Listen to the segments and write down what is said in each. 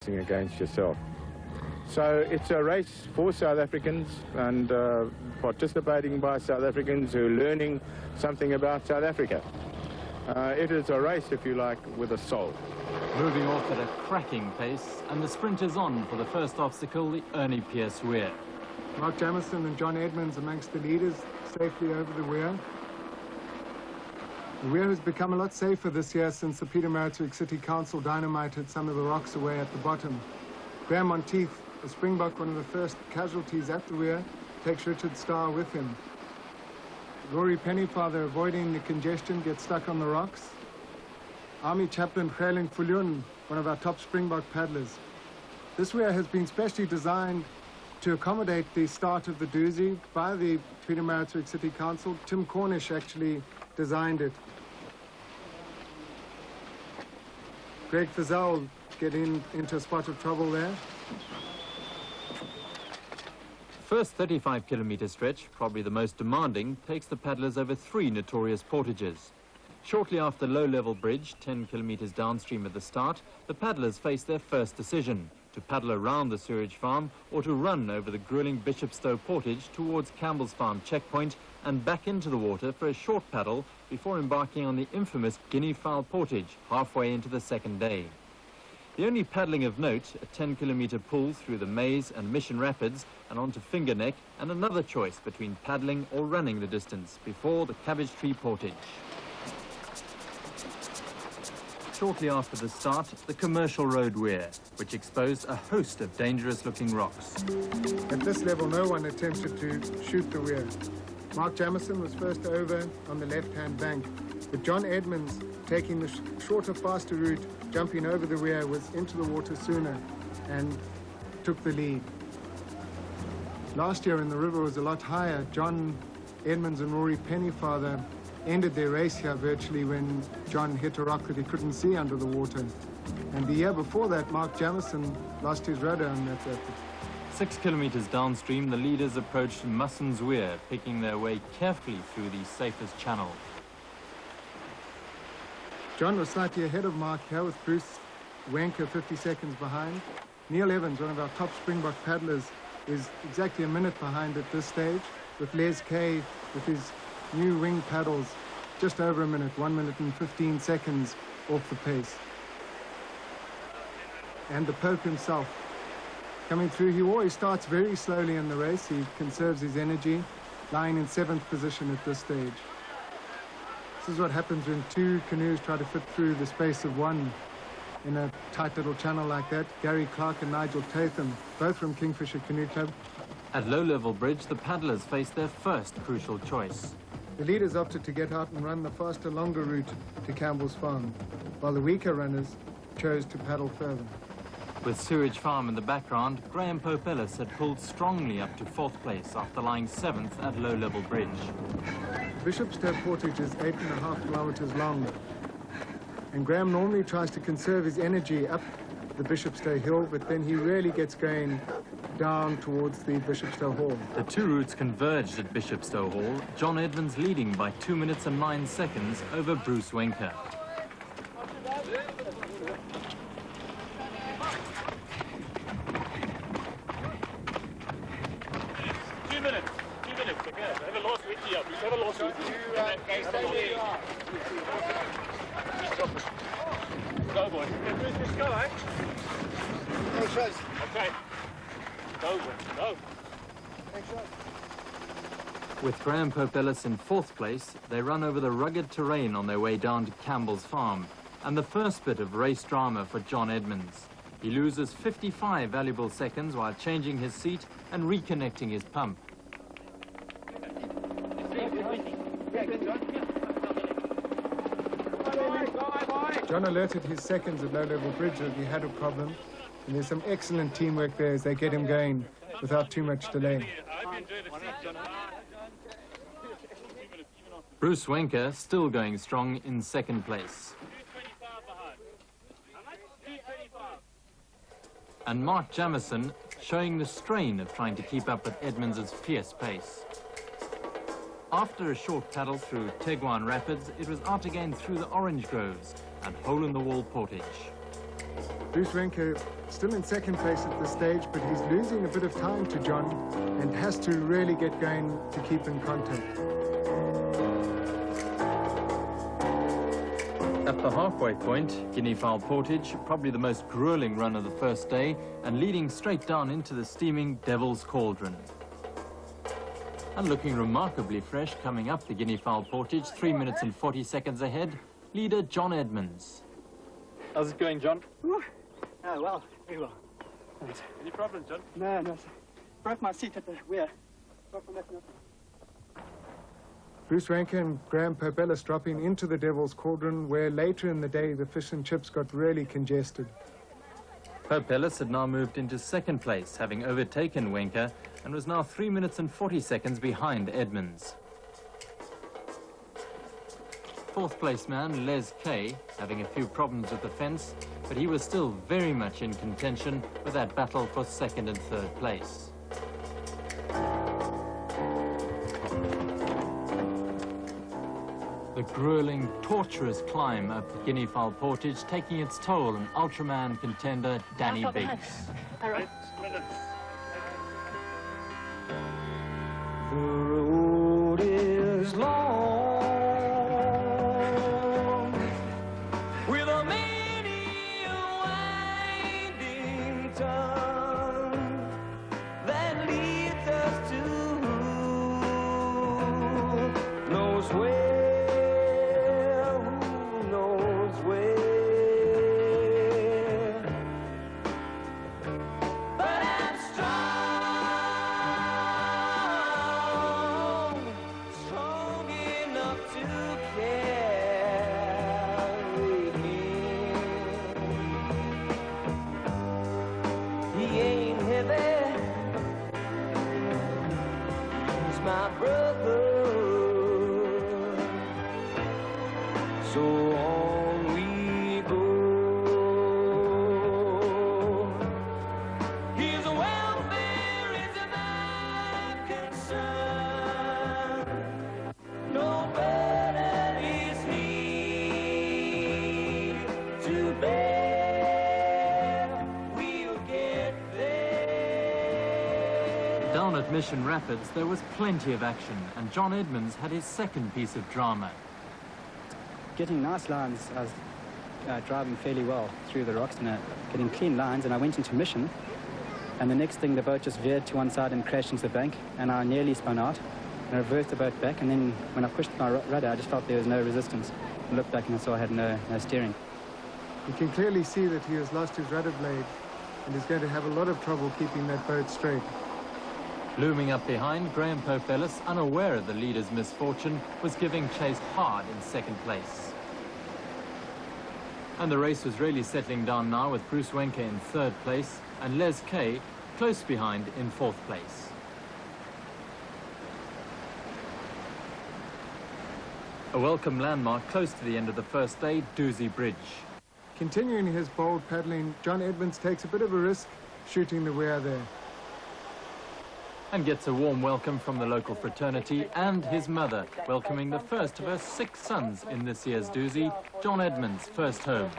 racing against yourself. So it's a race for South Africans and participating by South Africans who are learning something about South Africa. It is a race, if you like, with a soul. Moving off at a cracking pace, and the sprint is on for the first obstacle, the Ernie Pierce weir. Mark Jamison and John Edmonds amongst the leaders, safely over the weir. The weir has become a lot safer this year since the Pietermaritzburg City Council dynamited some of the rocks away at the bottom. Graham Monteith, the Springbok, one of the first casualties at the weir, takes Richard Starr with him. Rory Pennyfather, avoiding the congestion, gets stuck on the rocks. Army Chaplain Khrelin Fulyun, one of our top Springbok paddlers. This weir has been specially designed to accommodate the start of the Dusi by the Pietermaritzburg City Council. Tim Cornish actually designed it. Greg Fazell getting into a spot of trouble there. First 35-kilometre stretch, probably the most demanding, takes the paddlers over 3 notorious portages. Shortly after low-level bridge, 10 kilometres downstream at the start, the paddlers face their first decision, to paddle around the sewage farm or to run over the grueling Bishopstow portage towards Campbell's Farm checkpoint and back into the water for a short paddle before embarking on the infamous Guinea Fowl portage halfway into the second day. The only paddling of note, a 10-kilometre pull through the Maze and Mission Rapids and onto Finger Neck, and another choice between paddling or running the distance before the Cabbage Tree portage. Shortly after the start, the Commercial Road weir, which exposed a host of dangerous-looking rocks. At this level, no one attempted to shoot the weir. Mark Jamison was first over on the left-hand bank, but John Edmonds, taking the shorter, faster route, jumping over the weir, was into the water sooner and took the lead. Last year, when the river was a lot higher, John Edmonds and Rory Pennyfather ended their race here virtually when John hit a rock that he couldn't see under the water. And the year before that, Mark Jamison lost his rudder on that rapid. 6 kilometres downstream, the leaders approached Musson's weir, picking their way carefully through the safest channel. John was slightly ahead of Mark here with Bruce Wenker 50 seconds behind. Neil Evans, one of our top Springbok paddlers, is exactly a minute behind at this stage, with Les Kay with his new wing paddles just over a minute, 1 minute and 15 seconds off the pace. And the Pope himself coming through. He always starts very slowly in the race. He conserves his energy, lying in 7th position at this stage. This is what happens when 2 canoes try to fit through the space of 1 in a tight little channel like that. Gary Clark and Nigel Tatham, both from Kingfisher Canoe Club. At low-level bridge, the paddlers faced their first crucial choice. The leaders opted to get out and run the faster, longer route to Campbell's Farm, while the weaker runners chose to paddle further. With Sewage Farm in the background, Graham Pope Ellis had pulled strongly up to 4th place after lying 7th at low-level bridge. Bishopstow portage is 8.5 kilometres long, and Graham normally tries to conserve his energy up the Bishopstow hill, but then he really gets going down towards the Bishopstow Hall. The 2 routes converged at Bishopstow Hall, John Edmonds leading by 2 minutes and 9 seconds over Bruce Wenker. Two minutes, okay. Have a last week here. Have a last week. Go, boy. Let's go, eh? Okay. Go, boy. Go. With Graham Pope Ellis in 4th place, they run over the rugged terrain on their way down to Campbell's Farm, and the first bit of race drama for John Edmonds. He loses 55 valuable seconds while changing his seat and reconnecting his pump. John alerted his seconds at low-level bridge that he had a problem, and there's some excellent teamwork there as they get him going without too much delay. Bruce Wenker still going strong in 2nd place. And Mark Jamison showing the strain of trying to keep up with Edmonds' fierce pace. After a short paddle through Teguan Rapids, it was out again through the orange groves and hole-in-the-wall portage. Bruce Wenke still in second place at this stage, but he's losing a bit of time to John and has to really get going to keep in contact. At the halfway point, Guinea Fowl Portage, probably the most grueling run of the first day, and leading straight down into the steaming Devil's Cauldron. And looking remarkably fresh coming up the Guinea Fowl Portage, 3 minutes and 40 seconds ahead, leader John Edmonds. How's it going, John? Ooh. Oh, well, very well. Thanks. Any problems, John? No, no, sir. Broke my seat at the weir. Apart from that, nothing. Bruce Wenke and Graham Pope Ellis dropping into the Devil's Cauldron, where later in the day the fish and chips got really congested. Pope Ellis had now moved into second place, having overtaken Wenke, and was now 3 minutes and 40 seconds behind Edmonds. Fourth place man, Les Kay, having a few problems with the fence, but he was still very much in contention with that battle for second and third place. The grueling, torturous climb up the Guinea Fowl Portage taking its toll on Ultraman contender Danny Biggs. 8 minutes. The road is long with a many winding turn that leads us to who knows where. My brother, so on we go. His welfare is my concern. No burden is he to bear. We'll get there. Down at Mission Rapids, there was plenty of action, and John Edmonds had his second piece of drama. Getting nice lines, I was driving fairly well through the rocks and getting clean lines, and I went into Mission, and the next thing the boat just veered to one side and crashed into the bank, and I nearly spun out, and I reversed the boat back, and then when I pushed my rudder, I just felt there was no resistance. I looked back and I saw I had no steering. You can clearly see that he has lost his rudder blade and is going to have a lot of trouble keeping that boat straight. Looming up behind, Graham Pope Ellis, unaware of the leader's misfortune, was giving chase hard in second place. And the race was really settling down now, with Bruce Wenke in third place and Les Kay close behind in fourth place. A welcome landmark close to the end of the first day, Dusi Bridge. Continuing his bold paddling, John Edmonds takes a bit of a risk shooting the weir there. And gets a warm welcome from the local fraternity and his mother, welcoming the first of her 6 sons in this year's Dusi, John Edmonds' first home.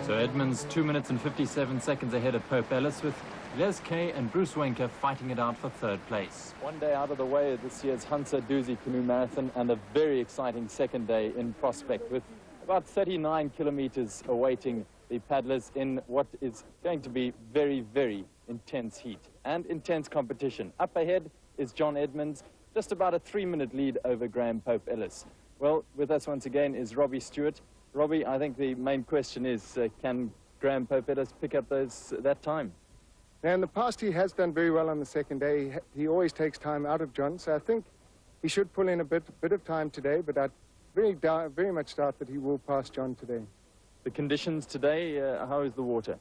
So Edmonds 2 minutes and 57 seconds ahead of Pope Ellis, with Les Kay and Bruce Wenke fighting it out for third place. One day out of the way of this year's Hunter Dusi Canoe Marathon, and a very exciting second day in prospect, with about 39 kilometers awaiting the paddlers in what is going to be very, very intense heat and intense competition. Up ahead is John Edmonds, just about a 3-minute lead over Graham Pope Ellis. Well, with us once again is Robbie Stewart. Robbie, I think the main question is, can Graham Pope Ellis pick up that time? Now, in the past, he has done very well on the second day. He always takes time out of John, so I think he should pull in a bit of time today, but I very much doubt that he will pass John today. The conditions today, how is the water?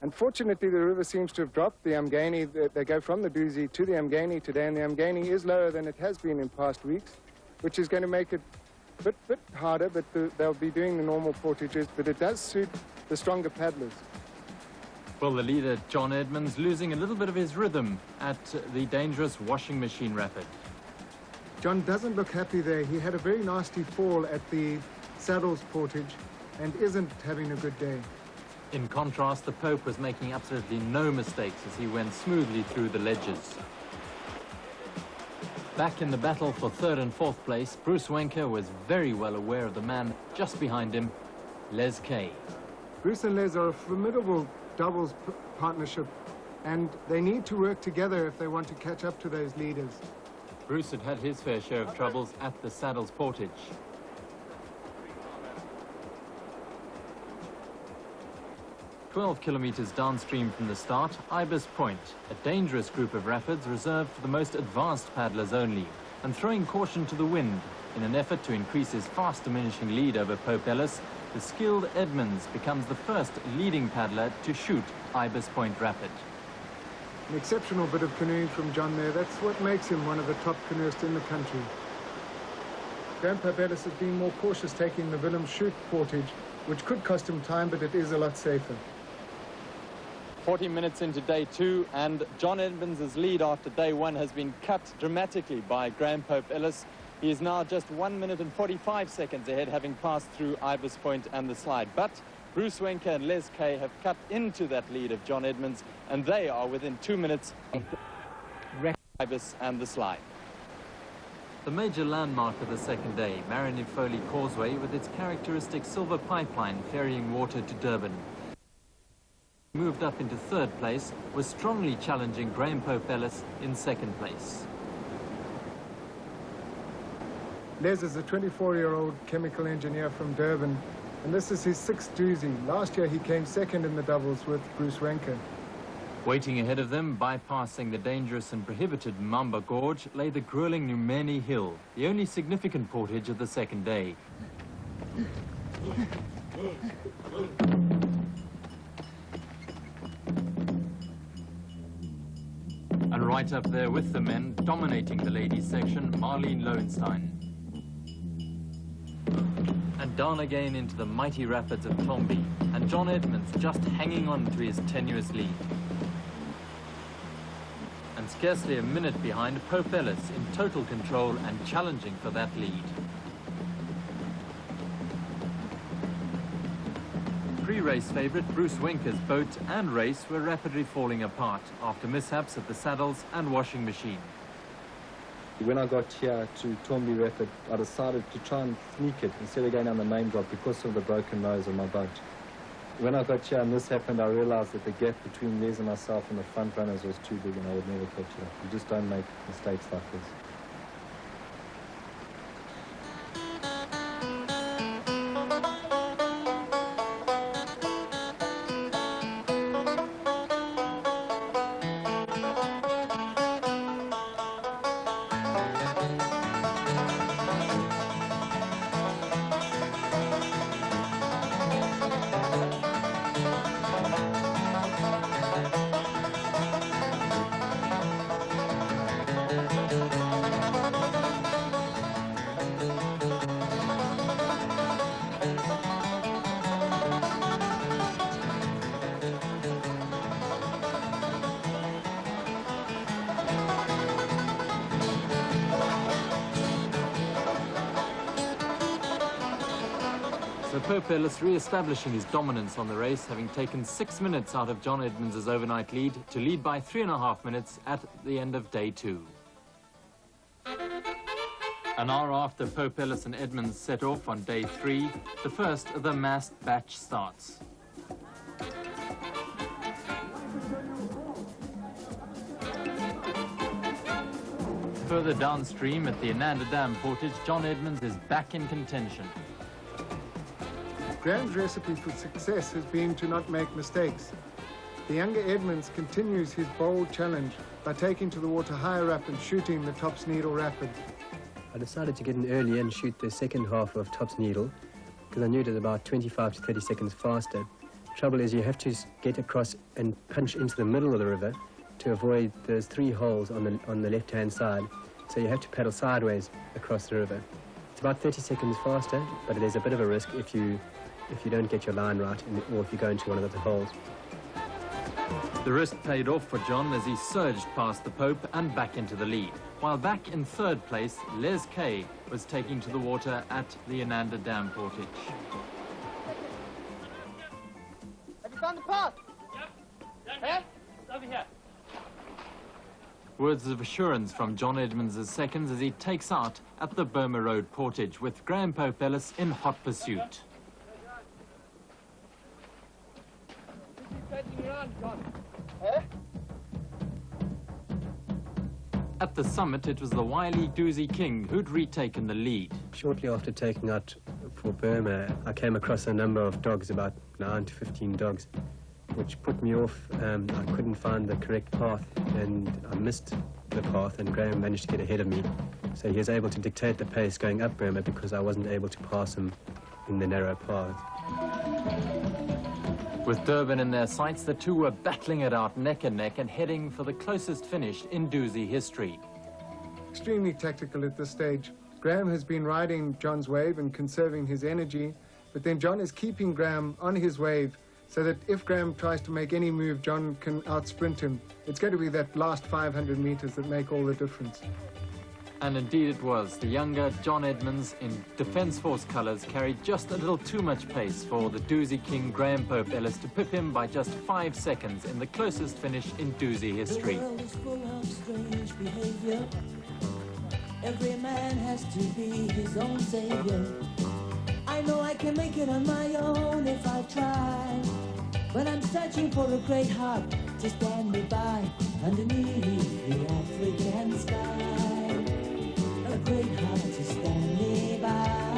Unfortunately, the river seems to have dropped. The Umgeni, they go from the Dusi to the Umgeni today, and the Umgeni is lower than it has been in past weeks, which is going to make it a bit harder, but they'll be doing the normal portages, but it does suit the stronger paddlers. Well, the leader, John Edmonds, losing a little bit of his rhythm at the dangerous washing machine rapid. John doesn't look happy there. He had a very nasty fall at the Saddles portage and isn't having a good day. In contrast, the Pope was making absolutely no mistakes as he went smoothly through the ledges. Back in the battle for third and fourth place, Bruce Wenker was very well aware of the man just behind him, Les Kay. Bruce and Les are a formidable doubles partnership, and they need to work together if they want to catch up to those leaders. Bruce had had his fair share of troubles at the Saddles portage. "12 kilometers downstream from the start, Ibis Point, a dangerous group of rapids reserved for the most advanced paddlers only, and throwing caution to the wind in an effort to increase his fast diminishing lead over Pope Ellis, the skilled Edmonds becomes the first leading paddler to shoot Ibis Point Rapid. An exceptional bit of canoeing from John there. That's what makes him one of the top canoeists in the country. Grandpa Ellis has been more cautious taking the Willem Shoot portage, which could cost him time, but it is a lot safer. 40 minutes into day 2, and John Edmonds' lead after day 1 has been cut dramatically by Graham Pope Ellis. He is now just 1 minute and 45 seconds ahead, having passed through Ibis Point and the slide. But Bruce Wenker and Les Kay have cut into that lead of John Edmonds, and they are within 2 minutes of Ibis and the slide. The major landmark of the second day, Marinefoli Causeway, with its characteristic silver pipeline ferrying water to Durban. Moved up into third place, was strongly challenging Graham Pope Ellis in second place. Les is a 24-year-old chemical engineer from Durban, and this is his 6th Dusi. Last year he came second in the doubles with Bruce Wenker. Waiting ahead of them, bypassing the dangerous and prohibited Mamba Gorge, lay the grueling Numeni Hill, the only significant portage of the second day. And right up there with the men, dominating the ladies section, Marlene Lowenstein. And down again into the mighty rapids of Tombi, and John Edmonds just hanging on to his tenuous lead. And scarcely a minute behind, Pope Ellis in total control and challenging for that lead. Pre-race favourite Bruce Wenker's boat and race were rapidly falling apart after mishaps at the Saddles and washing machine. When I got here to Tombi Rapid, I decided to try and sneak it instead of going down the main drop because of the broken nose of my boat. When I got here and this happened, I realized that the gap between Les and myself and the front runners was too big and I would never catch it up. You just don't make mistakes like this. So Pope Ellis re-establishing his dominance on the race, having taken 6 minutes out of John Edmonds' overnight lead to lead by 3.5 minutes at the end of day 2. An hour after Pope Ellis and Edmonds set off on day 3, the first of the massed batch starts. Further downstream at the Ananda Dam portage, John Edmonds is back in contention. Graham's recipe for success has been to not make mistakes. The younger Edmonds continues his bold challenge by taking to the water higher up and shooting the Tops Needle Rapid. I decided to get in early and shoot the second half of Tops Needle, because I knew it was about 25 to 30 seconds faster. Trouble is you have to get across and punch into the middle of the river to avoid those 3 holes on the left-hand side. So you have to paddle sideways across the river. It's about 30 seconds faster, but there's a bit of a risk if you don't get your line right or if you go into one of the holes. The risk paid off for John as he surged past the Pope and back into the lead, while back in 3rd place, Les Kay was taking to the water at the Ananda Dam portage. Have you found the path? Yep. Hey? It's over here. Words of assurance from John Edmonds' seconds as he takes out at the Burma Road portage with Graham Pope Ellis in hot pursuit. At the summit, it was the wily Dusi King who'd retaken the lead. Shortly after taking out for Burma, I came across a number of dogs, about 9 to 15 dogs, which put me off. I couldn't find the correct path, and I missed the path, and Graham managed to get ahead of me. So he was able to dictate the pace going up Burma because I wasn't able to pass him in the narrow path. With Durban in their sights, the two were battling it out neck and neck and heading for the closest finish in Dusi history. Extremely tactical at this stage. Graham has been riding John's wave and conserving his energy, but then John is keeping Graham on his wave so that if Graham tries to make any move, John can outsprint him. It's going to be that last 500 meters that make all the difference. And indeed it was. The younger John Edmonds in Defence Force colours carried just a little too much pace for the Dusi King Graham Pope Ellis to pip him by just 5 seconds in the closest finish in Dusi history. The world is full of strange behavior. Every man has to be his own savior. I know I can make it on my own if I try, but I'm searching for a great heart to stand me by underneath the African sky. A great heart to stand me by.